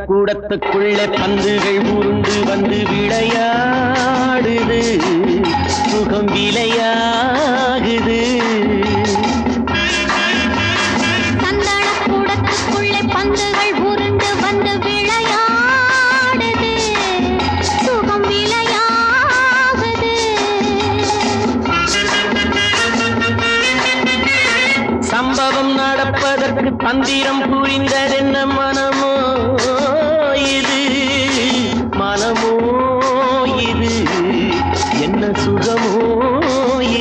கூடத்துக்குள்ளே பந்துகள் உருண்டு வந்து விளையாடுது, சுகம் விளையாகுது. சந்தன கூடத்துக்குள்ளே பந்துகள் உருண்டு வந்து விளையாடுது, சுகம் விளையாகுது. சம்பவம் நடப்பதற்கு தந்திரம் புரிந்ததென்ன மனமோ இது, மனமோ இது, என்ன சுகமோ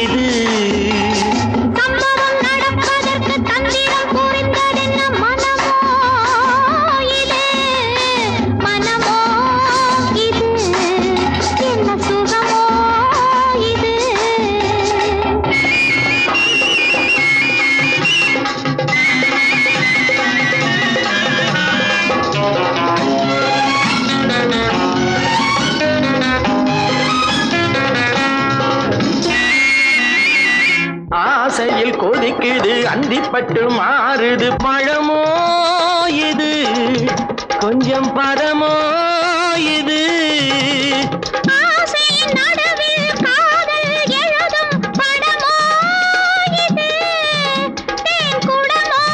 இது. சம்பவம் நடப்பதற்கு தந்திரம் புரிந்ததென்ன மனமோ இது, மனமோ இது, என்ன சுகமோ இது. ஆசையில் கொதிக்குது, அந்திப்பட்டு மாறுது, பழமோ இது, கொஞ்சம் பதமோ இது. ஆசையின் நடுவில் காதல் எழுதும் படமோ இது, தேன் குடமோ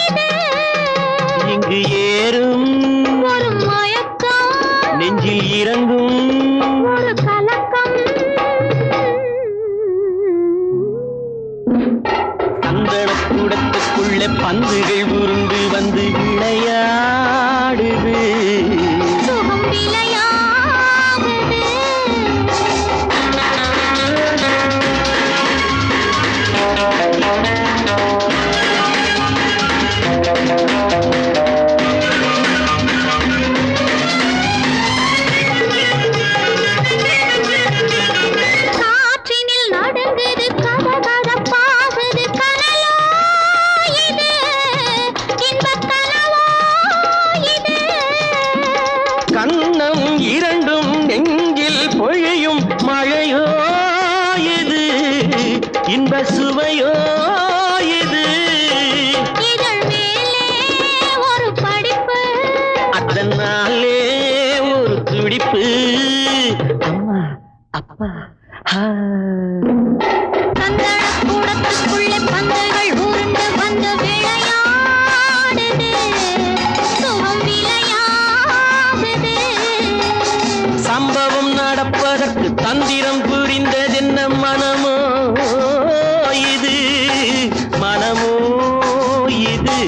இது. இங்கு ஏறும் ஒரு மயக்கம், நெஞ்சில் இறங்கும் ஒரு கலக்கம். கூடத்துக்குள்ளே பந்துகள் உருண்டு வந்து விளையாடுது, சுகம் விளையாகுது. காற்றினில் நடுங்குது, கதகதப்பாகுது, கனலோ இது, இன்பக் கனவோ இது. கண்ணம் இரண்டும் நெஞ்சில் பொழியும் மழையோ இது, இன்ப சுவையோ இது. இதழ் மேலே ஒரு படிப்பு, அதனாலே ஒரு துடிப்பு, அம்மா அப்பா சந்தன கூடத்துக்குள்ளே பந்துகள் உருண்டு வந்து விளையாடுது, சுகம் விளையாகுது. சம்பவம் நடப்பதற்கு தந்திரம் புரிந்ததென்ன மனமோ இது, மனமோ இது.